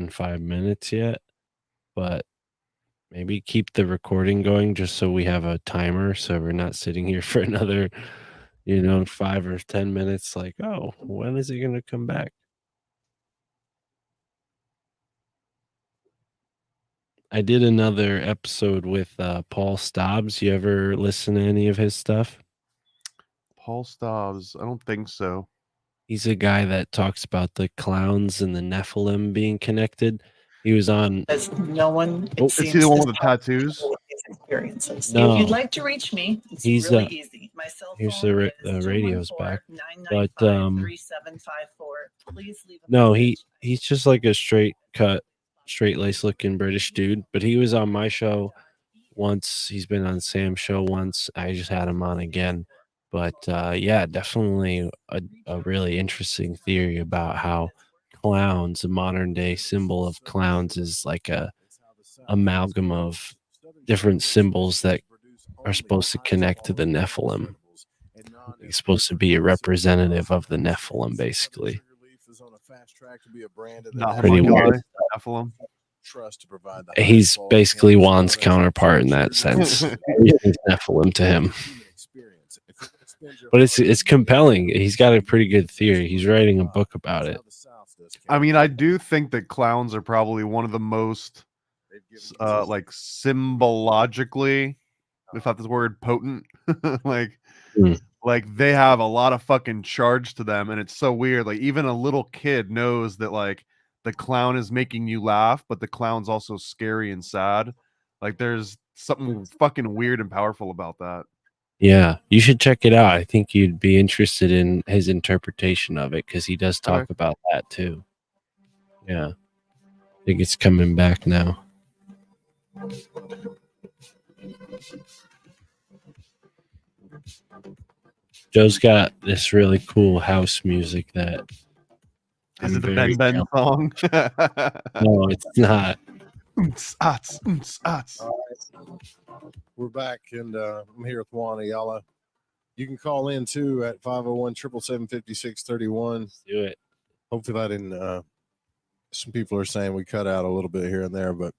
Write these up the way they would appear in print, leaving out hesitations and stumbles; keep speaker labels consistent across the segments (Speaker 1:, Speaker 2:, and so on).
Speaker 1: gotten 5 minutes yet, but maybe keep the recording going just so we have a timer so we're not sitting here for another, 5 or 10 minutes like, "Oh, when is he gonna come back?" I did another episode with, Paul Stobbs. You ever listen to any of his stuff?
Speaker 2: Paul Stobbs. I don't think so.
Speaker 1: He's a guy that talks about the clowns and the Nephilim being connected. He was on
Speaker 3: As no one, it
Speaker 2: Is
Speaker 3: seems,
Speaker 2: he the one
Speaker 3: is
Speaker 2: with the tattoos?
Speaker 3: comfortable with these experiences. If
Speaker 1: No.
Speaker 3: you'd like to reach me, it's
Speaker 1: He's,
Speaker 3: really easy. My cell
Speaker 1: here's
Speaker 3: phone
Speaker 1: the
Speaker 3: is
Speaker 1: radio's back.
Speaker 3: 214-995-3754.
Speaker 1: But,
Speaker 3: Please leave a
Speaker 1: no,
Speaker 3: message.
Speaker 1: he's just like a straight cut, straight lace looking British dude, but he was on my show once. He's been on Sam's show once. I just had him on again. But yeah, definitely a really interesting theory about how clowns, a modern day symbol of clowns, is like a amalgam of different symbols that are supposed to connect to the Nephilim. It's supposed to be a representative of the Nephilim, basically.
Speaker 2: Not
Speaker 1: Pretty weird.
Speaker 2: Nephilim.
Speaker 1: He's basically Juan's counterpart in that sense. Everything's Nephilim to him. But it's compelling. He's got a pretty good theory. He's writing a book about it.
Speaker 2: I mean, I do think that clowns are probably one of the most like symbologically, if that's the word, potent. like they have a lot of fucking charge to them, and it's so weird. Like even a little kid knows that like the clown is making you laugh, but the clown's also scary and sad. Like there's something fucking weird and powerful about that.
Speaker 1: Yeah, you should check it out. I think you'd be interested in his interpretation of it because he does talk about that too. Yeah. I think it's coming back now. Joe's got this really cool house music that
Speaker 2: is it the Ben Ben song?
Speaker 1: No, it's not.
Speaker 4: We're back, and I'm here with Juan Ayala. You can call in too at 501-777-5631.
Speaker 1: Do it.
Speaker 4: Hopefully I didn't. Some people are saying we cut out a little bit here and there, but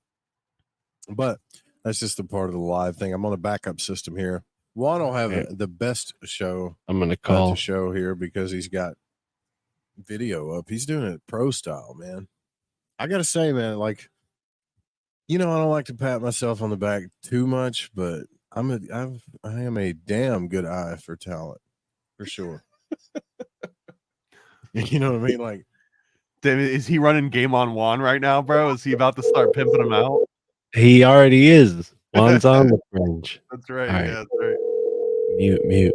Speaker 4: that's just a part of the live thing. I'm on a backup system here. Juan will have the best show.
Speaker 1: I'm gonna call
Speaker 4: the show here because he's got video up. He's doing it pro style, man. I gotta say, man, like, I don't like to pat myself on the back too much, but I am a damn good eye for talent, for sure. You know what I mean? Like,
Speaker 2: is he running game on Juan right now, bro? Is he about to start pimping him out?
Speaker 1: He already is. Juan's on the fringe.
Speaker 2: That's right.
Speaker 1: Right.
Speaker 2: Yeah, that's right.
Speaker 1: Mute.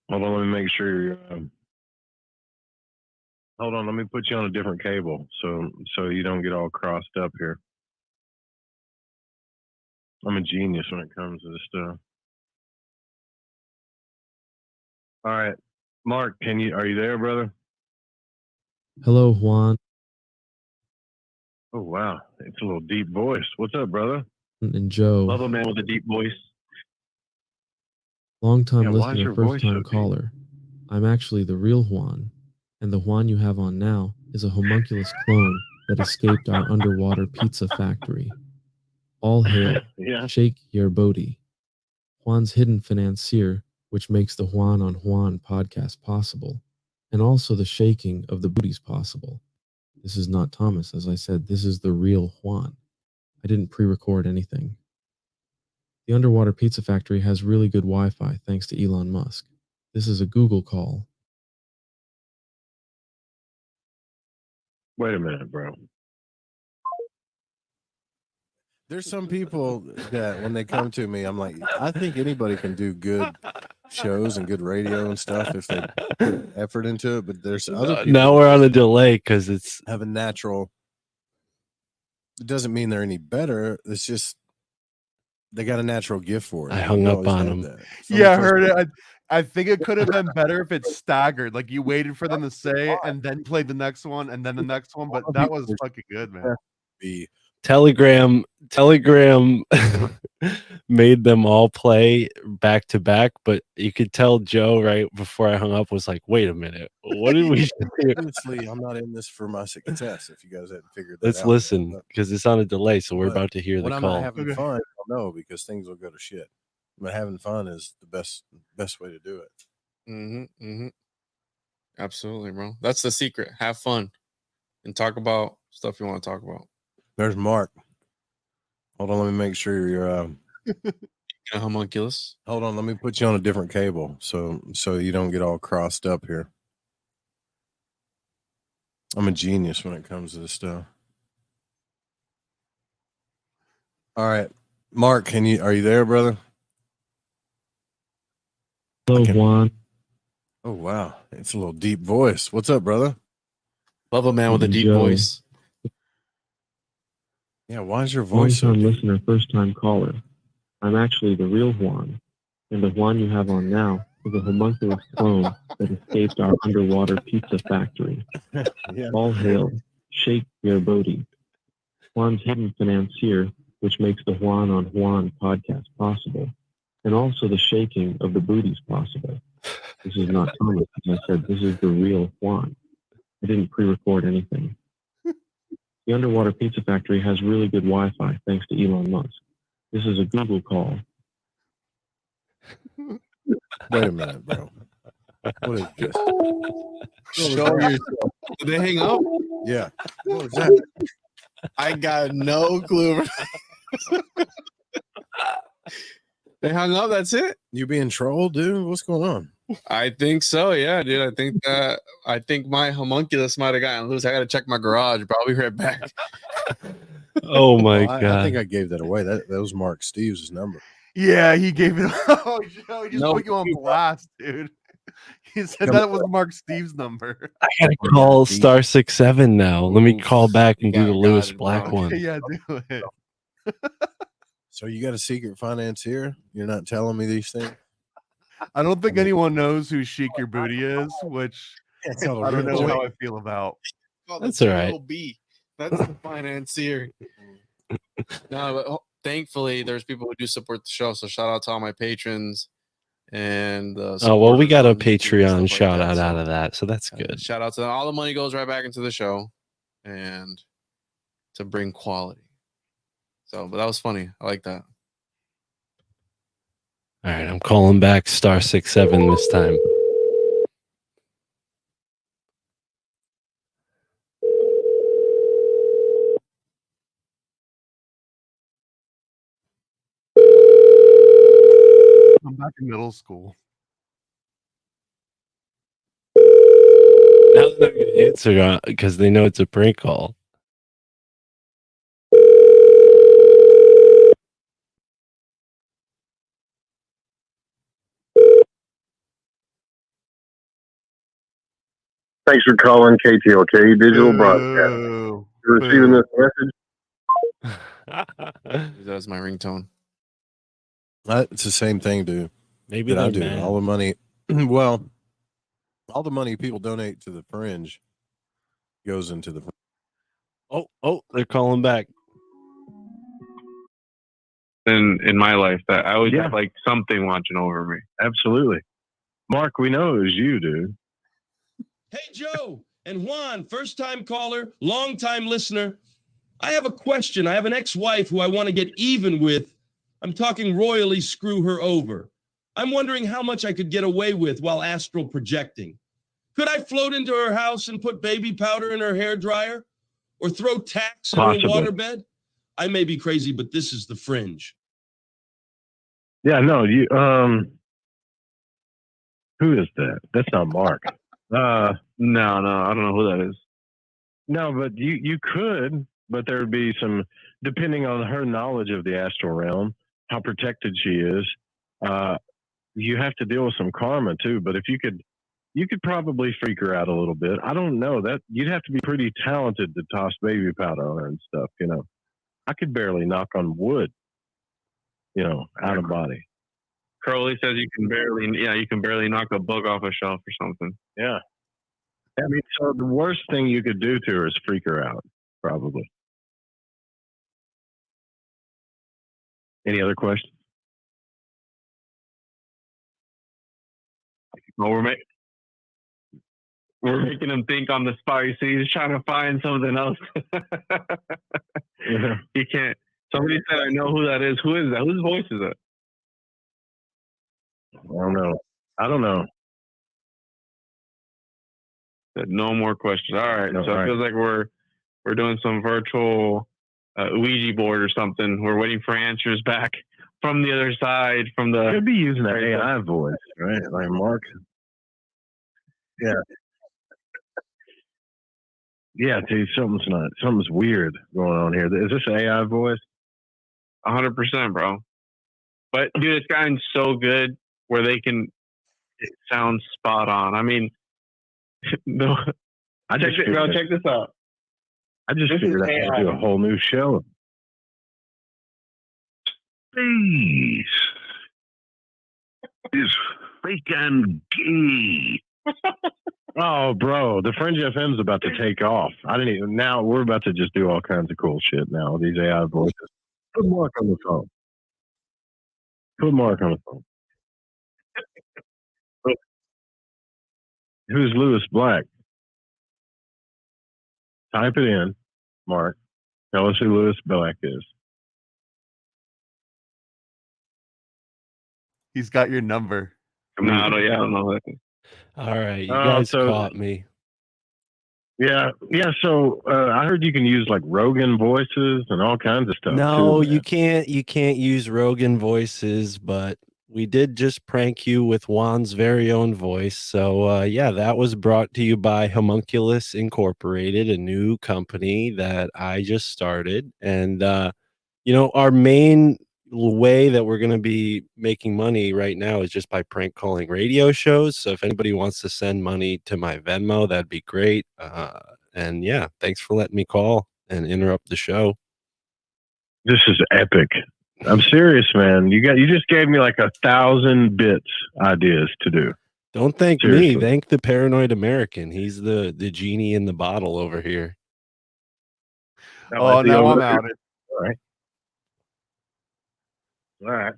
Speaker 5: Hold on, let me make sure. Hold on, let me put you on a different cable so you don't get all crossed up here. I'm a genius when it comes to this stuff. All right, Mark, are you there, brother?
Speaker 6: Hello, Juan.
Speaker 5: Oh wow, it's a little deep voice. What's up, brother?
Speaker 6: And Joe.
Speaker 5: Love a man with a deep voice.
Speaker 6: Long-time listener, first-time caller. I'm actually the real Juan, and the Juan you have on now is a homunculus clone that escaped our underwater pizza factory. All hail, Sheikh Yerbodi, Juan's hidden financier, which makes the Juan on Juan podcast possible, and also the shaking of the booties possible. This is not Thomas, as I said, this is the real Juan. I didn't pre-record anything. The underwater pizza factory has really good Wi-Fi thanks to Elon Musk. This is a Google call.
Speaker 5: Wait a minute, bro.
Speaker 4: There's some people that when they come to me, I'm like, I think anybody can do good shows and good radio and stuff if they put effort into it. But there's other people.
Speaker 1: Now we're on a delay because it's
Speaker 4: have a natural. It doesn't mean they're any better. It's just they got a natural gift for it.
Speaker 1: I hung up on them.
Speaker 2: Yeah, I heard it. I think it could have been better if it's staggered. Like you waited for them to say it and then played the next one and then the next one. But that was fucking good, man.
Speaker 4: Be
Speaker 1: Telegram made them all play back to back, but you could tell Joe right before I hung up was like, "Wait a minute, what did we do?"
Speaker 4: Honestly, I'm not in this for my success. If you guys hadn't figured that
Speaker 1: Let's
Speaker 4: out,
Speaker 1: listen because it's on a delay, so we're
Speaker 4: but
Speaker 1: about to hear the
Speaker 4: when I'm not
Speaker 1: call.
Speaker 4: having fun, I'll know because things will go to shit. But having fun is the best way to do it.
Speaker 7: Absolutely, bro. That's the secret. Have fun and talk about stuff you want to talk about.
Speaker 4: There's Mark. Hold on, let me make sure you're
Speaker 7: A homunculus.
Speaker 4: hold on, let me put you on a different cable so you don't get all crossed up here. I'm a genius when it comes to this stuff. All right. Mark, are you there, brother?
Speaker 6: Hello, Juan.
Speaker 4: Oh wow. It's a little deep voice. What's up, brother?
Speaker 7: Love a man with a deep
Speaker 6: Joe.
Speaker 7: voice.
Speaker 4: Yeah, why is your voice so
Speaker 6: Long-time
Speaker 4: deep?
Speaker 6: listener, first-time caller. I'm actually the real Juan, and the Juan you have on now is a homunculus clone that escaped our underwater pizza factory.
Speaker 4: Yeah.
Speaker 6: All hail, Shakespeare Bodie, Juan's hidden financier, which makes the Juan on Juan podcast possible, and also the shaking of the booties possible. This is not Thomas, as I said, this is the real Juan. I didn't pre-record anything. The underwater pizza factory has really good Wi-Fi, thanks to Elon Musk. This is a Google call.
Speaker 4: Wait a minute, bro. What is this?
Speaker 7: Show yourself. Did they hang up?
Speaker 4: Yeah. What was that?
Speaker 7: I got no clue. They hung up. That's it.
Speaker 4: You being trolled, dude? What's going on?
Speaker 7: I think so. Yeah, dude. I think my homunculus might have gotten loose. I got to check my garage, bro. I'll be right back.
Speaker 1: Oh my
Speaker 4: Well,
Speaker 1: god!
Speaker 4: I think I gave that away. That was Mark Steeves' number.
Speaker 2: Yeah, he gave it. Oh, Joe, he just
Speaker 7: No,
Speaker 2: put you on blast, dude. He said that was Mark Steve's number.
Speaker 1: I gotta call *67 now. Let me call back and do the
Speaker 7: got
Speaker 1: Lewis
Speaker 7: it,
Speaker 1: Black
Speaker 7: bro.
Speaker 1: one.
Speaker 2: Yeah, do it.
Speaker 4: So you got a secret financier? You're not telling me these things?
Speaker 2: I don't think anyone knows who Chic Your Booty is, which
Speaker 4: That's all
Speaker 2: I don't
Speaker 4: real
Speaker 2: know how
Speaker 4: joke.
Speaker 2: I feel about.
Speaker 1: That's all right.
Speaker 7: That's the financier. No, but thankfully, there's people who do support the show. So shout out to all my patrons. And
Speaker 1: Oh well, we got a
Speaker 7: supporters on YouTube and
Speaker 1: Patreon
Speaker 7: stuff like
Speaker 1: shout
Speaker 7: that,
Speaker 1: out
Speaker 7: so,
Speaker 1: out of that, so that's good.
Speaker 7: Shout out to them. All the money goes right back into the show and to bring quality. So, but that was funny. I like that.
Speaker 1: All right, I'm calling back *67 this time.
Speaker 2: I'm back in middle school.
Speaker 1: Now they're not gonna answer because they know it's a prank call.
Speaker 5: Thanks for calling KTLK Digital Broadcast.
Speaker 2: Boo.
Speaker 5: You're receiving this message.
Speaker 7: That's my ringtone.
Speaker 4: It's the same thing, dude.
Speaker 1: Maybe
Speaker 4: That I
Speaker 1: they're
Speaker 4: do.
Speaker 1: mad.
Speaker 4: All the money, well, all the money people donate to the Fringe goes into the.
Speaker 1: Oh, they're calling back.
Speaker 5: In my life, that I always have like something watching over me. Absolutely, Mark. We know it was you, dude.
Speaker 8: Hey, Joe and Juan, first-time caller, long-time listener. I have a question. I have an ex-wife who I want to get even with. I'm talking royally screw her over. I'm wondering how much I could get away with while astral projecting. Could I float into her house and put baby powder in her hair dryer? Or throw tacks in her waterbed? I may be crazy, but this is the Fringe.
Speaker 5: Yeah, no, you. Who is that? That's not Mark. No, I don't know who that is. No, but you could, but there would be some, depending on her knowledge of the astral realm, how protected she is. You have to deal with some karma too. But if you could probably freak her out a little bit. I don't know that you'd have to be pretty talented to toss baby powder on her and stuff. You know, I could barely knock on wood. You know, out of body.
Speaker 9: Crowley says you can barely knock a book off a shelf or something.
Speaker 5: Yeah. I mean, so the worst thing you could do to her is freak her out, probably. Any other questions?
Speaker 9: Well, we're making him think on the spot. So he's trying to find something else. He can't. Somebody said, "I know who that is." Who is that? Whose voice is that?
Speaker 5: I don't know.
Speaker 9: No more questions. All right.
Speaker 5: No,
Speaker 9: So
Speaker 5: all
Speaker 9: it feels like we're doing some virtual Ouija board or something. We're waiting for answers back from the other side. From the
Speaker 5: Could be using an AI voice, right? Like Mark. Yeah. Yeah, dude, something's weird going on here. Is this an AI voice?
Speaker 9: 100%, bro. But dude, it's gotten so good where it sounds spot on. I mean, no. Check this out.
Speaker 5: I just figured I had to do a whole new show.
Speaker 10: Please. Is fake and gay.
Speaker 5: Oh, bro, the Fringe FM's about to take off. Now we're about to just do all kinds of cool shit now. These AI voices. Put Mark on the phone. Who's Lewis Black? Type it in, Mark. Tell us who Lewis Black is.
Speaker 2: He's got your number.
Speaker 9: No, I don't know that.
Speaker 1: All right, you guys caught me.
Speaker 5: Yeah. So I heard you can use like Rogan voices and all kinds of stuff.
Speaker 1: No,
Speaker 5: too,
Speaker 1: you can't. You can't use Rogan voices, but we did just prank you with Juan's very own voice. So yeah, that was brought to you by Homunculus Incorporated, a new company that I just started. And our main way that we're going to be making money right now is just by prank calling radio shows. So if anybody wants to send money to my Venmo, that'd be great. And yeah, thanks for letting me call and interrupt the show.
Speaker 5: This is epic. I'm serious, man. You just gave me like 1,000 bits ideas to do.
Speaker 1: Don't thank me. Thank the paranoid American. He's the genie in the bottle over here.
Speaker 2: Oh, now I'm out.
Speaker 5: All right.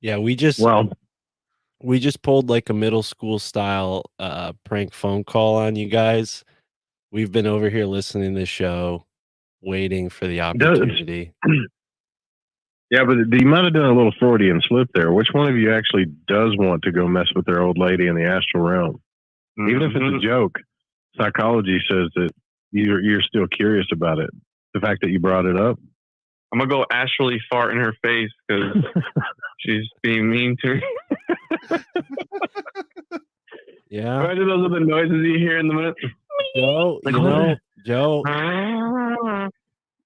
Speaker 1: Yeah, we just pulled like a middle school style prank phone call on you guys. We've been over here listening to the show, waiting for the opportunity.
Speaker 5: Yeah, but you might have done a little Freudian slip there. Which one of you actually does want to go mess with their old lady in the astral realm? Mm-hmm. Even if it's a joke, psychology says that you're still curious about it. The fact that you brought it up.
Speaker 9: I'm going to go astrally fart in her face because she's being mean to me.
Speaker 1: Yeah.
Speaker 9: Imagine those are the noises you hear in the minute.
Speaker 1: Joe,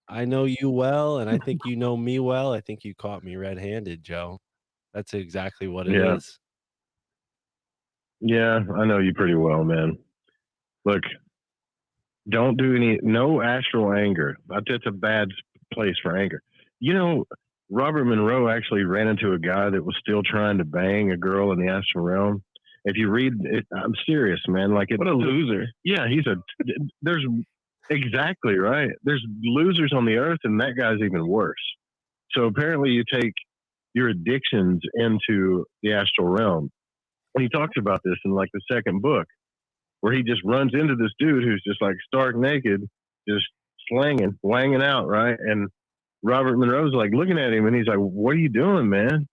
Speaker 1: I know you well, and I think you know me well. I think you caught me red-handed, Joe. That's exactly what it is.
Speaker 5: Yeah, I know you pretty well, man. Look, don't do no astral anger. That's a bad place for anger. Robert Monroe actually ran into a guy that was still trying to bang a girl in the astral realm. If you read it, I'm serious, man. Like,
Speaker 9: what a loser.
Speaker 5: Yeah, there's exactly right. There's losers on the earth, and that guy's even worse. So apparently you take your addictions into the astral realm. And he talks about this in like the second book, where he just runs into this dude who's just like stark naked, just wanging out, right? And Robert Monroe's like looking at him, and he's like, "What are you doing, man?"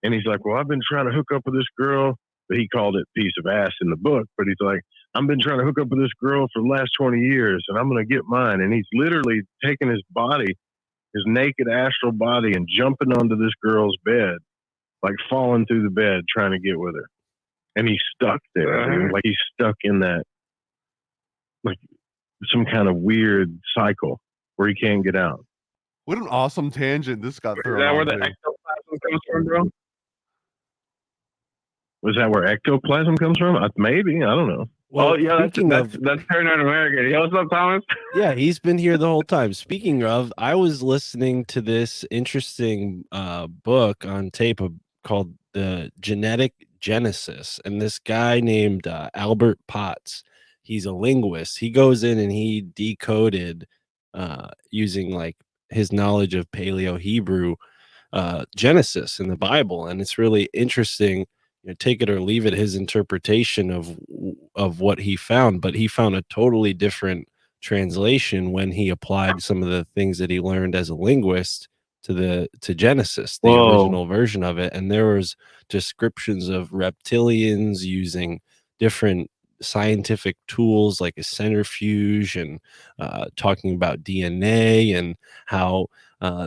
Speaker 5: And he's like, "Well, I've been trying to hook up with this girl." But he called it piece of ass in the book. But he's like, "I've been trying to hook up with this girl for the last 20 years, and I'm going to get mine." And he's literally taking his body, his naked astral body, and jumping onto this girl's bed, like falling through the bed, trying to get with her. And he's stuck there, dude. Like he's stuck in that, like some kind of weird cycle where he can't get out.
Speaker 2: What an awesome tangent this got thrown.
Speaker 9: Is that where the ectoplasm comes from, bro?
Speaker 5: Was that where ectoplasm comes from? Maybe. I don't know.
Speaker 9: Well, yeah, that's Paranoid American. Yo, what's up, Thomas?
Speaker 1: Yeah, he's been here the whole time. Speaking of, I was listening to this interesting book on tape called The Genetic Genesis, and this guy named Albert Potts, he's a linguist. He goes in and he decoded using like his knowledge of Paleo Hebrew, Genesis in the Bible, and it's really interesting. Take it or leave it, his interpretation of what he found, but he found a totally different translation when he applied some of the things that he learned as a linguist to Genesis, the original version of it. And there was descriptions of reptilians using different scientific tools like a centrifuge, and talking about DNA, and how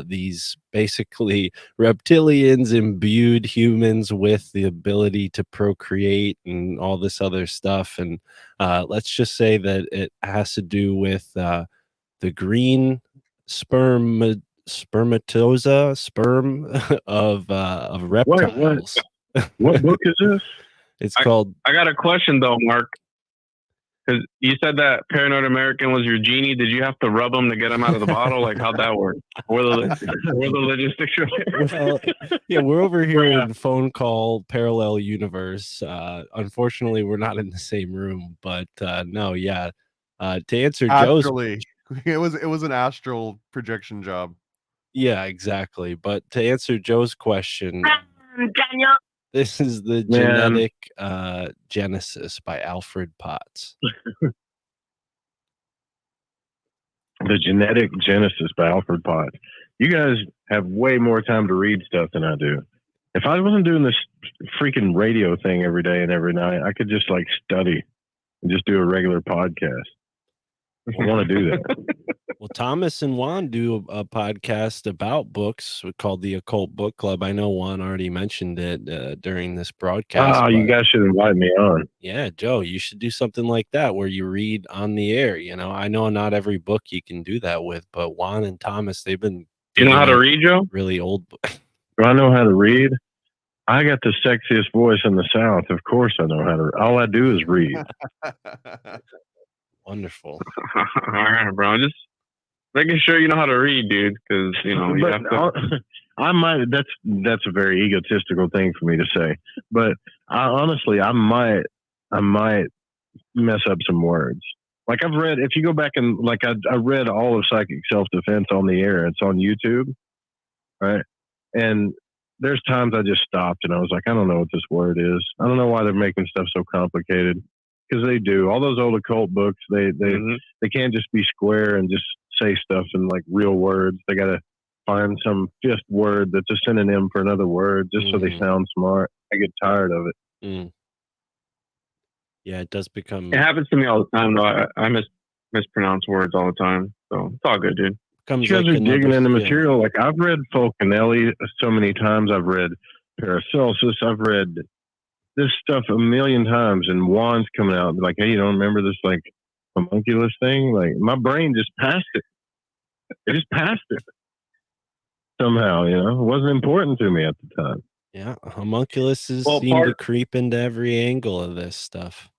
Speaker 1: these basically reptilians imbued humans with the ability to procreate and all this other stuff. And let's just say that it has to do with the green spermatoza sperm of reptiles.
Speaker 5: What book is this?
Speaker 1: It's called.
Speaker 9: I got a question though, Mark. Because you said that Paranoid American was your genie. Did you have to rub him to get him out of the bottle? Like, how'd that work? Where the logistics?
Speaker 1: Well, yeah, we're over here in phone call parallel universe. Unfortunately, we're not in the same room, but no, yeah. To answer Joe's,
Speaker 2: it was an astral projection job.
Speaker 1: Yeah, exactly. But to answer Joe's question, this is the Genetic Genesis by Alfred Potts.
Speaker 5: The Genetic Genesis by Alfred Potts. You guys have way more time to read stuff than I do. If I wasn't doing this freaking radio thing every day and every night, I could just like study and just do a regular podcast. I want to do that.
Speaker 1: Well, Thomas and Juan do a podcast about books called the Occult Book Club. I know Juan already mentioned it during this broadcast.
Speaker 5: Oh, you guys should invite me on.
Speaker 1: Yeah, Joe, you should do something like that where you read on the air. I know not every book you can do that with, but Juan and Thomas, they've been.
Speaker 9: You know how to read, Joe?
Speaker 1: Really old book.
Speaker 5: Do I know how to read? I got the sexiest voice in the South. Of course I know how to. All I do is read.
Speaker 1: Wonderful.
Speaker 9: All right, bro. Just making sure you know how to read, dude, because you have to.
Speaker 5: I might. That's a very egotistical thing for me to say, but honestly, I might mess up some words. Like I've read. If you go back and I read all of Psychic Self-Defense on the air. It's on YouTube, right? And there's times I just stopped and I was like, I don't know what this word is. I don't know why they're making stuff so complicated. Because they do. All those old occult books, they can't just be square and just say stuff in like real words. They got to find some fifth word that's a synonym for another word just so they sound smart. I get tired of it.
Speaker 1: Yeah, it does become.
Speaker 9: It happens to me all the time, though. I mispronounce words all the time, so it's all good, dude.
Speaker 5: You guys are digging into material. Like I've read Fulcanelli so many times. I've read Paracelsus. I've read this stuff a million times, and Juan's coming out like, hey, you don't remember this like homunculus thing? Like my brain just passed it. It just passed it somehow. It wasn't important to me at the time.
Speaker 1: Yeah, homunculuses seem to creep into every angle of this stuff.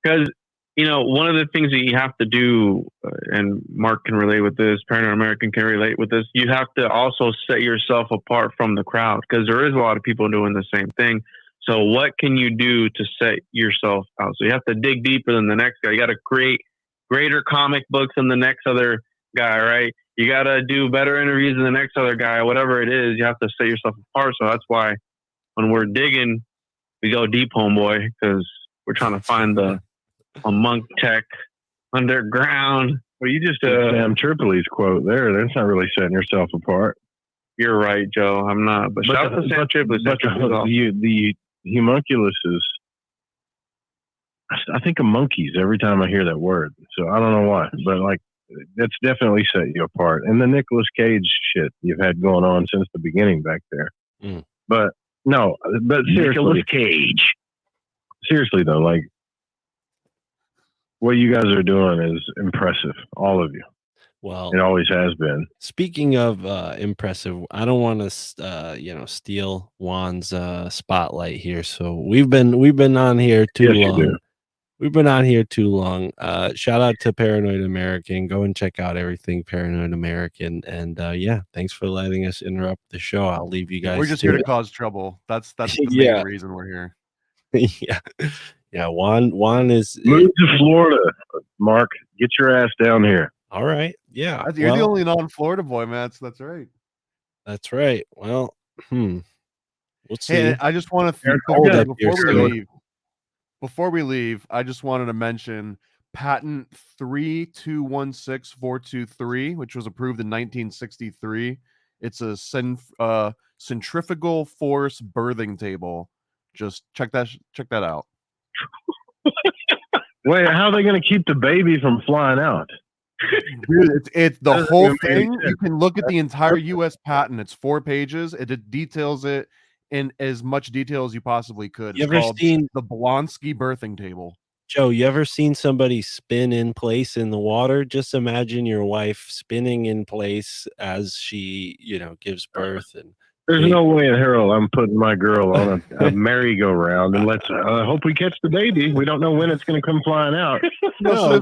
Speaker 9: Because one of the things that you have to do, and Mark can relate with this, Paranoid American can relate with this, you have to also set yourself apart from the crowd, because there is a lot of people doing the same thing. So what can you do to set yourself out? So you have to dig deeper than the next guy. You got to create greater comic books than the next other guy, right? You got to do better interviews than the next other guy, whatever it is. You have to set yourself apart. So that's why when we're digging, we go deep, homeboy, because we're trying to find a monk tech underground.
Speaker 5: Well, you just Sam Tripoli's quote there. That's not really setting yourself apart.
Speaker 9: You're right, Joe. I'm not. But shout out to Sam Tripoli.
Speaker 5: The homunculuses, I think of monkeys every time I hear that word. So I don't know why, but like that's definitely set you apart. And the Nicolas Cage shit you've had going on since the beginning back there. But no, but seriously,
Speaker 10: Nicolas Cage.
Speaker 5: Seriously though, like. What you guys are doing is impressive, all of you.
Speaker 1: Well,
Speaker 5: it always has been.
Speaker 1: Speaking of impressive, I don't want to, steal Juan's spotlight here. So we've been on here too long. We've been on here too long. Shout out to Paranoid American. Go and check out everything Paranoid American. And thanks for letting us interrupt the show. I'll leave you guys.
Speaker 2: We're just here to cause trouble. That's the main reason we're here.
Speaker 1: Yeah, Juan is
Speaker 5: move to Florida, Mark. Get your ass down here.
Speaker 1: All right. Yeah,
Speaker 2: you're the only non-Florida boy, man. So that's right.
Speaker 1: That's right. Well, we'll see.
Speaker 2: Hey, I just want to before we leave, I just wanted to mention patent 3216423, which was approved in 1963. It's a centrifugal force birthing table. Just check that out.
Speaker 5: Wait, how are they going to keep the baby from flying out?
Speaker 2: Dude, it's the whole thing. You can look at the entire U.S. patent. It's 4 pages. It details it in as much detail as you possibly could. It's called the Blonsky birthing table.
Speaker 1: Joe, you ever seen somebody spin in place in the water? Just imagine your wife spinning in place as she, gives birth. And
Speaker 5: there's no way in hell I'm putting my girl on a merry-go-round and let's hope we catch the baby. We don't know when it's going to come flying out.
Speaker 2: No, so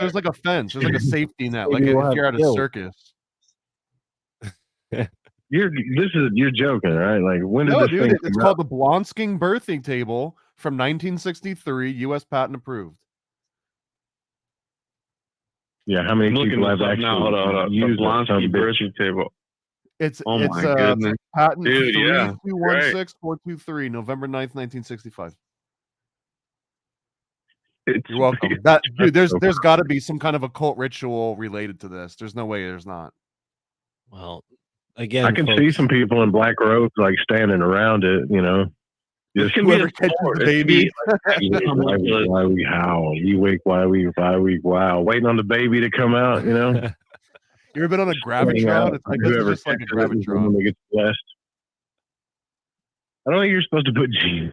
Speaker 2: there's like a fence. There's like a safety net, like if you're at a circus.
Speaker 5: You're joking, right? Like when did this thing
Speaker 2: it's called the Blonsky birthing table from 1963, U.S. patent approved.
Speaker 5: Yeah, how many people have actually used
Speaker 9: the Blonsky birthing table?
Speaker 2: It's
Speaker 9: my goodness.
Speaker 2: Patent
Speaker 9: Dude,
Speaker 2: 3216423, November 9th, 1965. You're welcome. There's got to be some kind of occult ritual related to this. There's no way there's not.
Speaker 1: Well, again,
Speaker 5: I can see some people in black robes like standing around it,
Speaker 2: Just whoever catches the baby.
Speaker 5: Why we howl? You wake, why we wow? Waiting on the baby to come out,
Speaker 2: You ever been on a gravitron? It's like just like a gravitron.
Speaker 5: They get blessed. I don't think you're supposed to put G.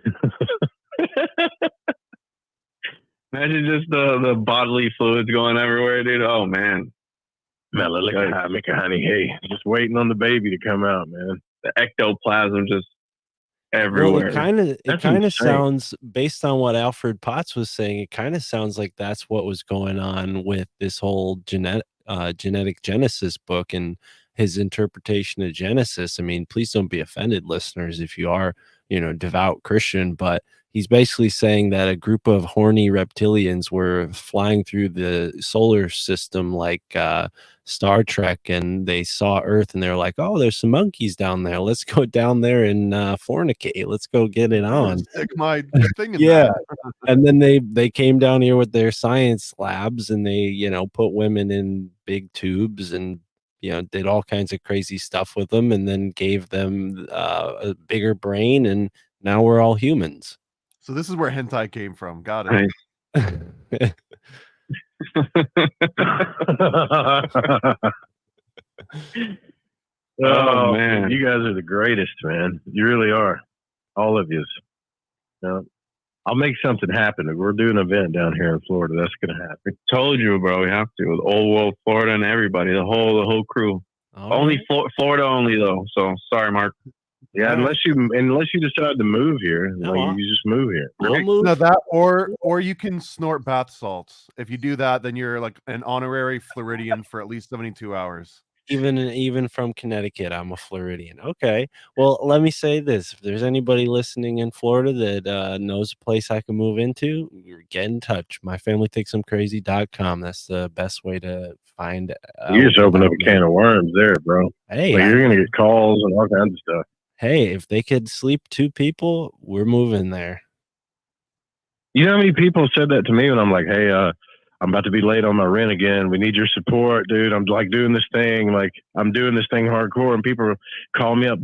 Speaker 9: Imagine just the bodily fluids going everywhere, dude. Oh man.
Speaker 5: Make a honey. Hey, just waiting on the baby to come out, man.
Speaker 9: The ectoplasm just everywhere.
Speaker 1: Well, it kind of sounds, based on what Alfred Potts was saying, it kind of sounds like that's what was going on with this whole genetic Genesis book and his interpretation of Genesis. I mean, please don't be offended, listeners, if you are, devout Christian, but he's basically saying that a group of horny reptilians were flying through the solar system like Star Trek, and they saw Earth and they're like, oh, there's some monkeys down there. Let's go down there and fornicate. Let's go get it on.
Speaker 2: Stick my thing in
Speaker 1: yeah. And then they came down here with their science labs and they, put women in big tubes and, did all kinds of crazy stuff with them and then gave them a bigger brain. And now we're all humans.
Speaker 2: So this is where hentai came from. Got it.
Speaker 5: Oh man, you guys are the greatest, man. You really are, all of you. I'll make something happen. We're doing an event down here in Florida. That's gonna happen.
Speaker 9: Told you, bro. We have to with Old World Florida and everybody, the whole crew. Only Florida only though. So sorry, Mark.
Speaker 5: Yeah, unless you decide to move here, you just move here.
Speaker 1: We'll move.
Speaker 2: No, that or you can snort bath salts. If you do that, then you're like an honorary Floridian for at least 72 hours.
Speaker 1: Even from Connecticut, I'm a Floridian. Okay. Well, let me say this. If there's anybody listening in Florida that knows a place I can move into, get in touch. MyFamilyThinkSOmeCrazy.com. That's the best way to find out.
Speaker 5: You just opened up a can of worms there, bro.
Speaker 1: Hey,
Speaker 5: you're going to get calls and all kinds of stuff.
Speaker 1: Hey, if they could sleep 2 people, we're moving there.
Speaker 5: You know how many people said that to me when I'm like, hey, I'm about to be late on my rent again. We need your support, dude. I'm like doing this thing. Like I'm doing this thing hardcore and people call me up.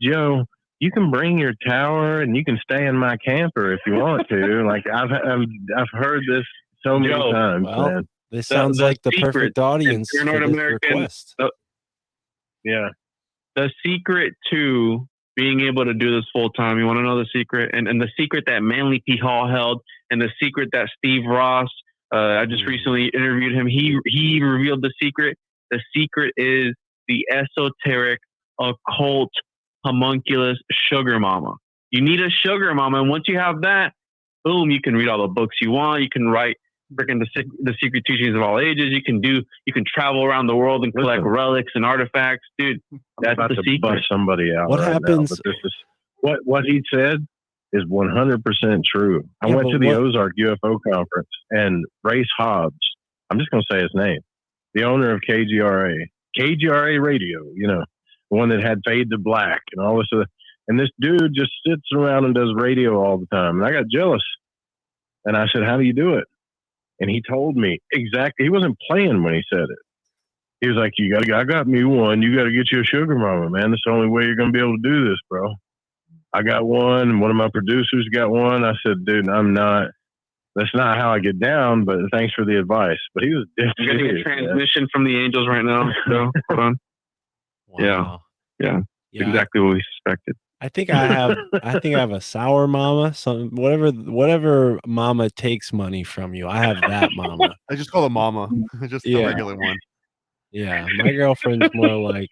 Speaker 5: Joe, you can bring your tower and you can stay in my camper if you want to. Like I've heard this so many times, man.
Speaker 1: This sounds like the perfect audience for this request.
Speaker 5: Yeah.
Speaker 9: The secret to being able to do this full time, you want to know the secret? And the secret that Manly P. Hall held and the secret that Steve Ross, I just recently interviewed him. He revealed the secret. The secret is the esoteric, occult, homunculus sugar mama. You need a sugar mama. And once you have that, boom, you can read all the books you want. You can write freaking the secret teachings of all ages. You can travel around the world and collect relics and artifacts. Dude, that's the secret.
Speaker 5: Bust somebody out.
Speaker 1: What happens?
Speaker 5: Now, but this is what he said is 100% true. I went to the Ozark UFO conference and Race Hobbs, I'm just going to say his name, the owner of KGRA Radio, the one that had Fade to Black and all this other. And this dude just sits around and does radio all the time. And I got jealous. And I said, how do you do it? And he told me exactly. He wasn't playing when he said it. He was like, I got me one. You got to get you a sugar mama, man. That's the only way you're going to be able to do this, bro. I got one. And one of my producers got one. I said, dude, that's not how I get down, but thanks for the advice. But he was
Speaker 9: I'm getting a transmission from the Angels right now. So hold on.
Speaker 1: Wow.
Speaker 9: Yeah. Exactly what we suspected.
Speaker 1: I think I have a sour mama. Whatever mama takes money from you, I have that mama.
Speaker 2: I just call it mama. Just the regular one.
Speaker 1: Yeah, my girlfriend's more like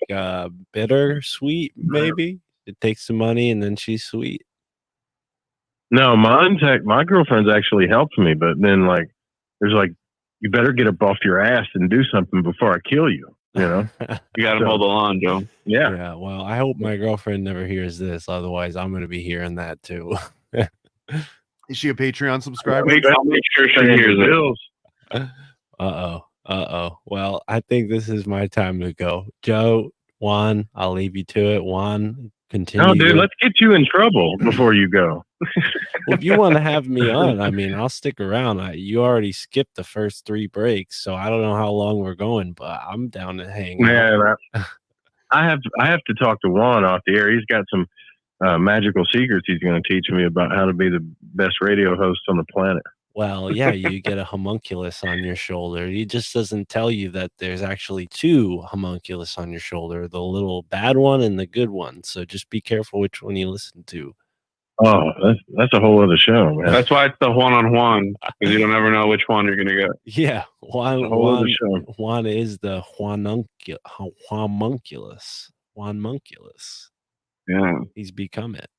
Speaker 1: bitter sweet. Maybe it takes some money and then she's sweet.
Speaker 5: No, my girlfriend's actually helped me, but then there's you better get up off your ass and do something before I kill you. You know,
Speaker 9: you got to hold on, Joe.
Speaker 5: Yeah.
Speaker 1: Yeah. Well, I hope my girlfriend never hears this. Otherwise, I'm going to be hearing that too.
Speaker 2: Is she a Patreon subscriber?
Speaker 9: I'll make sure she hears it.
Speaker 1: Uh-oh. Well, I think this is my time to go. Joe, Juan, I'll leave you to it. Juan, continue.
Speaker 5: No, dude, let's get you in trouble before you go.
Speaker 1: Well, if you want to have me on, I mean, I'll stick around. You already skipped the first 3 breaks, so I don't know how long we're going, but I'm down to hang out.
Speaker 5: I have to talk to Juan off the air. He's got some magical secrets he's going to teach me about how to be the best radio host on the planet.
Speaker 1: Well, yeah, you get a homunculus on your shoulder. He just doesn't tell you that there's actually 2 homunculus on your shoulder, the little bad one and the good one. So just be careful which one you listen to.
Speaker 5: Oh, that's a whole other show, man.
Speaker 9: That's why it's the Juan, because you don't ever know which one you're going to get.
Speaker 1: Yeah, Juan is the homunculus.
Speaker 9: Yeah.
Speaker 1: He's become it.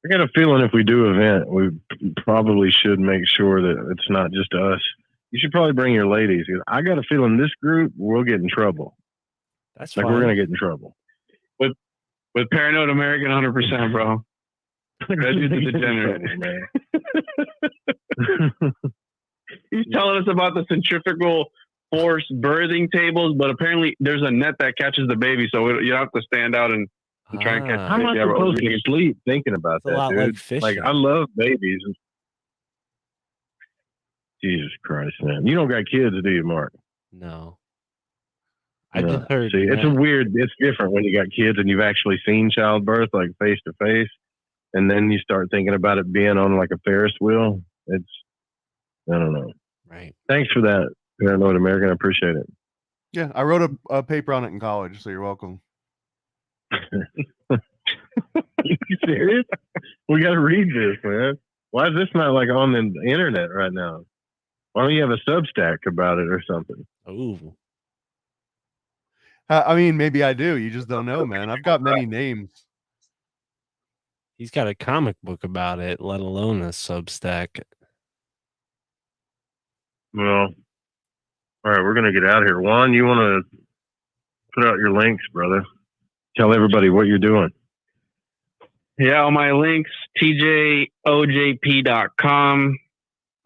Speaker 5: I got a feeling if we do an event, we probably should make sure that it's not just us. You should probably bring your ladies. I got a feeling this group, we'll get in trouble.
Speaker 1: That's
Speaker 5: like
Speaker 1: fine.
Speaker 5: We're going to get in trouble.
Speaker 9: With Paranoid American 100%, bro. That dude's a degenerate. He's telling us about the centrifugal force birthing tables, but apparently there's a net that catches the baby, so you have to stand out and try and catch the
Speaker 5: How am I supposed to sleep thinking about
Speaker 1: It's a
Speaker 5: that,
Speaker 1: lot
Speaker 5: dude?
Speaker 1: like fishing.
Speaker 5: I love babies. Jesus Christ, man. You don't got kids, do you, Mark?
Speaker 1: No. I just heard.
Speaker 5: See, it's different when you got kids and you've actually seen childbirth, like face to face, and then you start thinking about it being on like a Ferris wheel. I don't know.
Speaker 1: Right.
Speaker 5: Thanks for that, Paranoid American. I appreciate it.
Speaker 2: Yeah, I wrote a paper on it in college, so you're welcome.
Speaker 5: Are you serious? We got to read this, man. Why is this not like on the internet right now? Why don't you have a Substack about it or something?
Speaker 1: Ooh.
Speaker 2: I mean, maybe I do. You just don't know, man. I've got many names.
Speaker 1: He's got a comic book about it, let alone a Substack.
Speaker 5: Well, all right, we're going to get out of here. Juan, you want to put out your links, brother? Tell everybody what you're doing.
Speaker 9: Yeah, all my links, tjojp.com.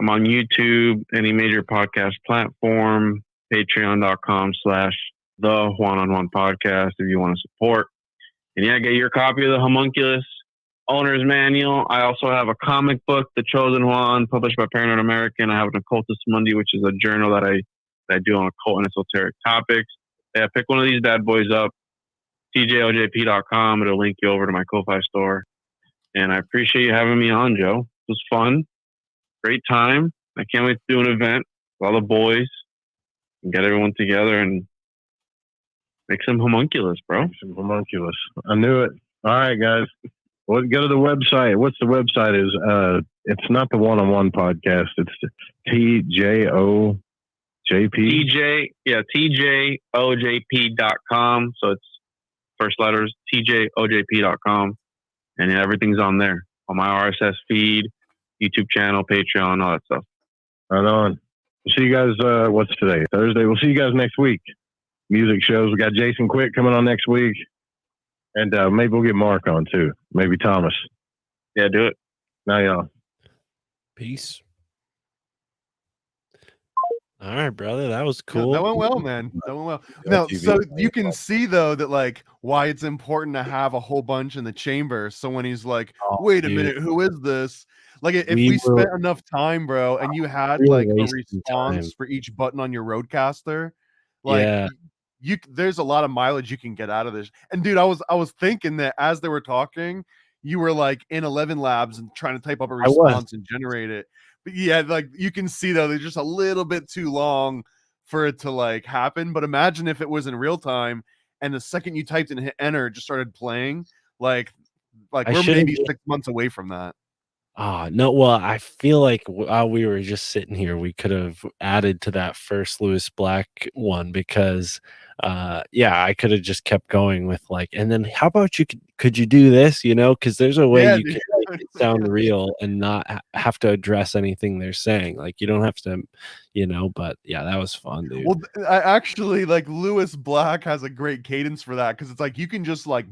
Speaker 9: I'm on YouTube, any major podcast platform, patreon.com/the One-on-One Podcast if you want to support. And yeah, get your copy of the Homunculus Owner's Manual. I also have a comic book, The Chosen One, published by Paranoid American. I have an Occultist Monday, which is a journal that I do on occult and esoteric topics. Yeah, pick one of these bad boys up, tjojp.com. It'll link you over to my Ko-Fi store. And I appreciate you having me on, Joe. It was fun. Great time. I can't wait to do an event with all the boys and get everyone together and make some homunculus, bro.
Speaker 5: Make some homunculus. I knew it. All right, guys. Well, go to the website. What's the website is? It's not the One-on-One Podcast. It's TJOJP.
Speaker 9: TJOJP.com. So it's first letters, TJOJP.com. And everything's on there. On my RSS feed, YouTube channel, Patreon, all that stuff.
Speaker 5: Right on. We'll see you guys, what's today? Thursday. We'll see you guys next week. Music shows. We got Jason Quick coming on next week. And maybe we'll get Mark on too. Maybe Thomas.
Speaker 9: Yeah, do it.
Speaker 5: Now, y'all.
Speaker 1: Peace. All right, brother. That was
Speaker 2: Yeah,
Speaker 1: cool.
Speaker 2: that went well, man. That went well.
Speaker 4: Go
Speaker 2: Now,
Speaker 4: TV.
Speaker 2: so you can see though that like why it's important to have a whole bunch in the chamber. So when he's like,
Speaker 1: Oh,
Speaker 2: "Wait a
Speaker 1: dude.
Speaker 2: minute, who is this?" Like if
Speaker 1: We
Speaker 2: we
Speaker 1: were
Speaker 2: spent enough time, bro, and you had
Speaker 1: we were
Speaker 2: like a
Speaker 1: wasting time.
Speaker 2: response for each button on your roadcaster, like
Speaker 1: Yeah.
Speaker 2: there's a lot of mileage you can get out of this. And dude, I was thinking that as they were talking, you were like in 11 labs and trying to type up a
Speaker 1: I was.
Speaker 2: response and generate it. But yeah, like you can see though, they're just a little bit too long for it to like happen. But imagine if it was in real time and the second you typed and hit enter, it just started playing. Like
Speaker 1: I
Speaker 2: we're
Speaker 1: should
Speaker 2: maybe
Speaker 1: have
Speaker 2: 6 months away from that.
Speaker 1: no, well, I feel like while we were just sitting here, we could have added to that first Lewis Black one because yeah, I could have just kept going with like, and then how about could you do this, you know, because there's a way
Speaker 2: Yeah,
Speaker 1: you
Speaker 2: dude.
Speaker 1: can make it sound real and not have to address anything they're saying. Like you don't have to, you know, but yeah, that was fun, dude.
Speaker 2: Well, I actually like Lewis Black has a great cadence for that because it's like you can just like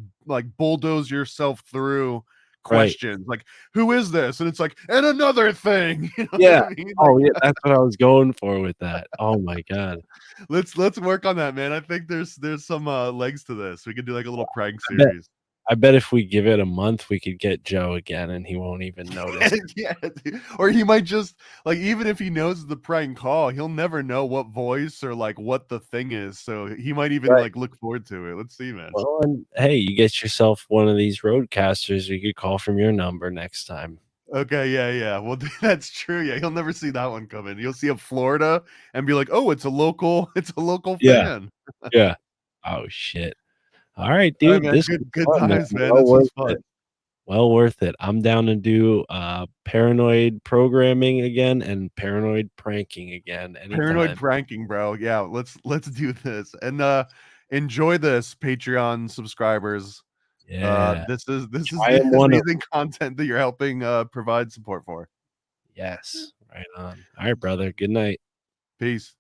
Speaker 2: bulldoze yourself through questions like who is this, and it's like and another thing. You know
Speaker 1: Yeah.
Speaker 2: what I mean?
Speaker 1: Oh yeah, that's what I was going for with that. Oh my god.
Speaker 2: Let's work on that, man. I think there's some legs to this. We could do like a little prank
Speaker 1: I bet,
Speaker 2: series.
Speaker 1: I bet if we give it a month, we could get Joe again, and he won't even notice.
Speaker 2: Yeah, dude. Or he might just like even if he knows the prank call, he'll never know what voice or like what the thing is. So he might even
Speaker 1: Right.
Speaker 2: like look forward to it. Let's see, man.
Speaker 1: Well, and hey, you get yourself one of these roadcasters you could call from your number next time.
Speaker 2: Okay, yeah. Well, that's true. Yeah, he'll never see that one coming. You'll see a Florida and be like, "Oh, it's a local
Speaker 1: Yeah.
Speaker 2: fan."
Speaker 1: Yeah. Oh shit. All right,
Speaker 2: All right,
Speaker 1: dude.
Speaker 2: man.
Speaker 1: This
Speaker 2: Good
Speaker 1: was fun, man.
Speaker 2: times, man.
Speaker 1: Well
Speaker 2: This was
Speaker 1: worth
Speaker 2: fun.
Speaker 1: it. Well worth it. I'm down to do paranoid programming again and paranoid pranking again.
Speaker 2: Paranoid
Speaker 1: Anytime.
Speaker 2: pranking, bro. Yeah, let's do this. And enjoy this, Patreon subscribers.
Speaker 1: Yeah.
Speaker 2: This is
Speaker 1: I
Speaker 2: the
Speaker 1: am one of
Speaker 2: amazing content that you're helping provide support for.
Speaker 1: Yes. Right on. All right, brother. Good night.
Speaker 2: Peace.